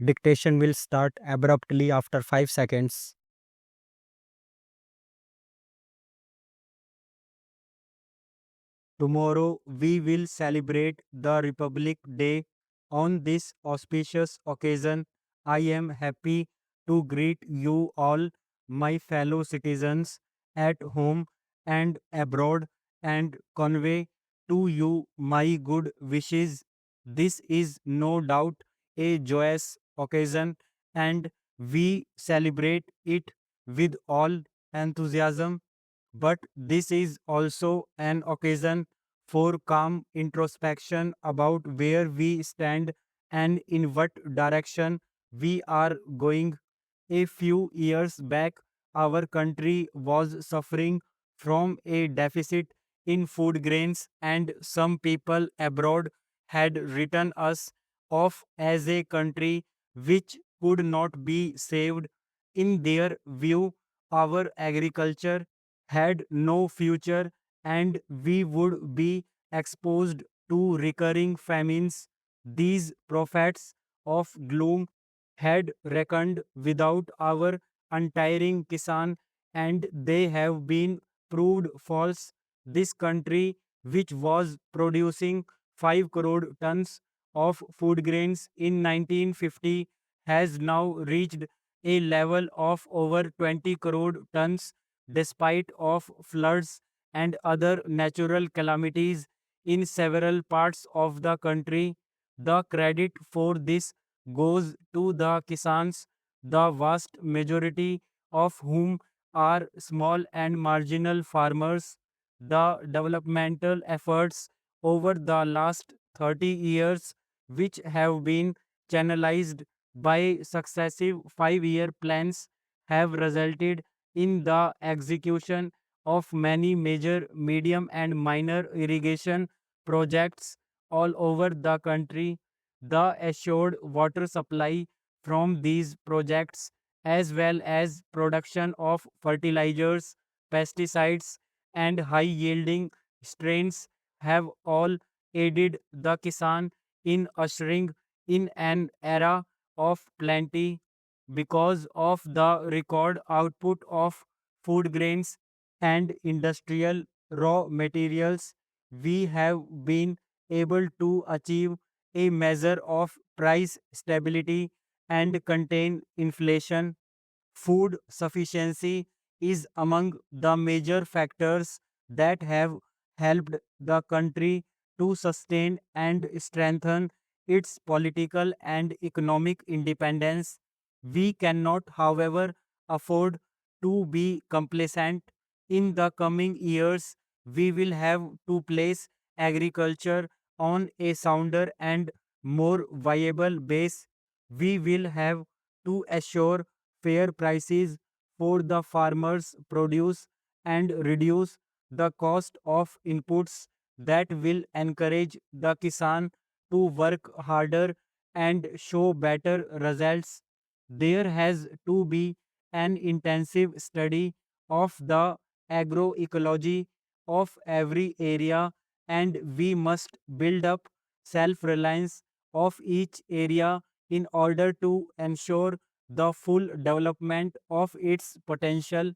Dictation will start abruptly after 5 seconds. Tomorrow we will celebrate the Republic Day. On this auspicious occasion, I am happy to greet you all, my fellow citizens, at home and abroad, and convey to you my good wishes. This is no doubt a joyous occasion, and we celebrate it with all enthusiasm, but this is also an occasion for calm introspection about where we stand and in what direction we are going. A few years back, our country was suffering from a deficit in food grains, and some people abroad had written us off as a country which could not be saved. In their view, our agriculture had no future and we would be exposed to recurring famines. These prophets of gloom had reckoned without our untiring Kisan, and they have been proved false. This country, which was producing 5 crore tons of food grains in 1950, has now reached a level of over 20 crore tons despite of floods and other natural calamities in several parts of the country. The credit for this goes to the Kisans, the vast majority of whom are small and marginal farmers. The developmental efforts over the last 30 years, which have been channelized by successive 5-year plans, have resulted in the execution of many major, medium, and minor irrigation projects all over the country. The assured water supply from these projects, as well as production of fertilizers, pesticides, and high yielding strains, have all aided the Kisan in ushering in an era of plenty. Because of the record output of food grains and industrial raw materials, we have been able to achieve a measure of price stability and contain inflation. Food sufficiency is among the major factors that have helped the country to sustain and strengthen its political and economic independence. We cannot, however, afford to be complacent. In the coming years, we will have to place agriculture on a sounder and more viable base. We will have to assure fair prices for the farmers' produce and reduce the cost of inputs that will encourage the Kisan to work harder and show better results. There has to be an intensive study of the agroecology of every area, and we must build up self reliance of each area in order to ensure the full development of its potential.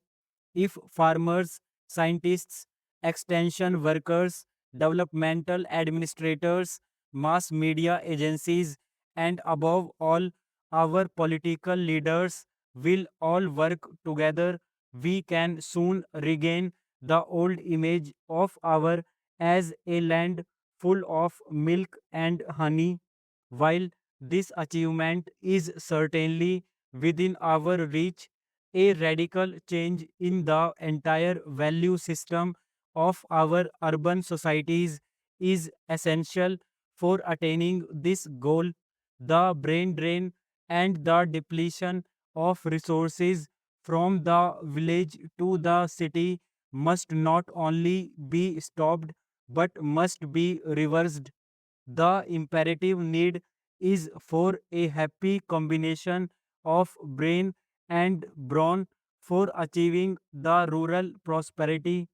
If farmers, scientists, extension workers, developmental administrators, mass media agencies, and above all, our political leaders will all work together, we can soon regain the old image of our as a land full of milk and honey. While this achievement is certainly within our reach, a radical change in the entire value system of our urban societies is essential for attaining this goal. The brain drain and the depletion of resources from the village to the city must not only be stopped but must be reversed. The imperative need is for a happy combination of brain and brawn for achieving the rural prosperity.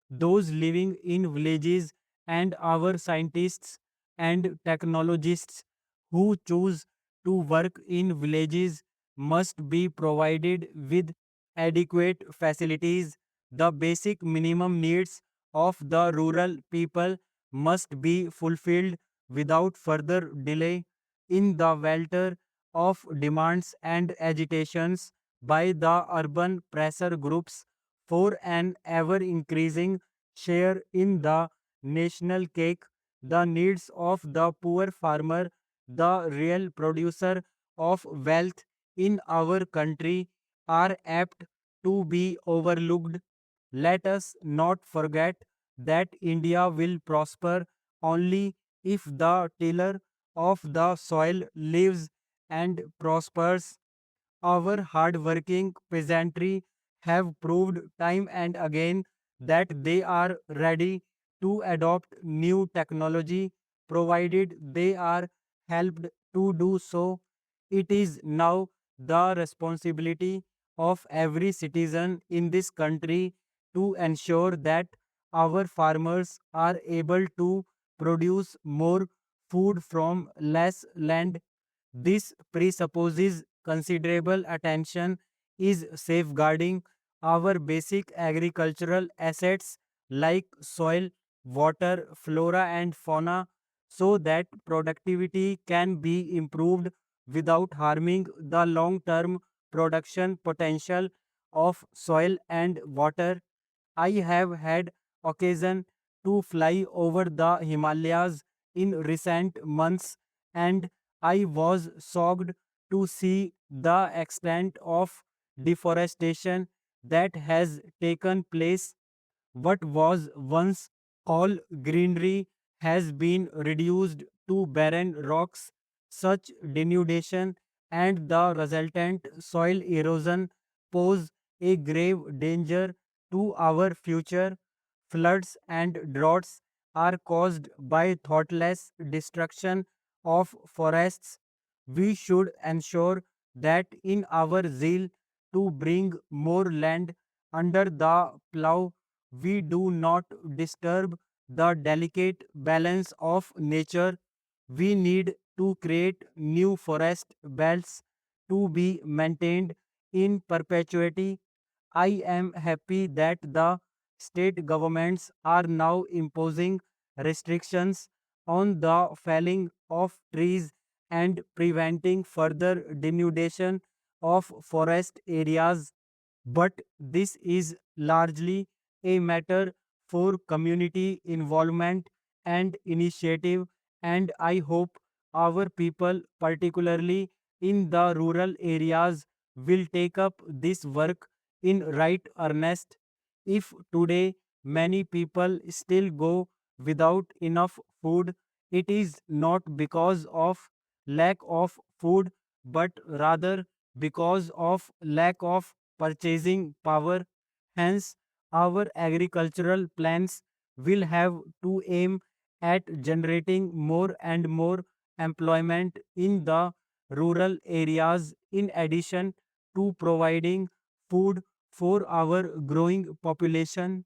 Those living in villages and our scientists and technologists who choose to work in villages must be provided with adequate facilities. The basic minimum needs of the rural people must be fulfilled without further delay. In the welter of demands and agitations by the urban pressure groups for an ever increasing share in the national cake, the needs of the poor farmer, the real producer of wealth in our country, are apt to be overlooked. Let us not forget that India will prosper only if the tiller of the soil lives and prospers. Our hard-working peasantry have proved time and again that they are ready to adopt new technology provided they are helped to do so. It is now the responsibility of every citizen in this country to ensure that our farmers are able to produce more food from less land. This presupposes considerable attention is safeguarding our basic agricultural assets like soil, water, flora and fauna so that productivity can be improved without harming the long-term production potential of soil and water. I have had occasion to fly over the Himalayas in recent months and I was shocked to see the extent of deforestation that has taken place. What was once all greenery has been reduced to barren rocks. Such denudation and the resultant soil erosion pose a grave danger to our future. Floods and droughts are caused by thoughtless destruction of forests. We should ensure that in our zeal to bring more land under the plough, we do not disturb the delicate balance of nature. We need to create new forest belts to be maintained in perpetuity. I am happy that the state governments are now imposing restrictions on the felling of trees and preventing further denudation of forest areas. But this is largely a matter for community involvement and initiative, and I hope our people, particularly in the rural areas, will take up this work in right earnest. If today many people still go without enough food, it is not because of lack of food, but rather because of lack of purchasing power. Hence, our agricultural plans will have to aim at generating more and more employment in the rural areas in addition to providing food for our growing population.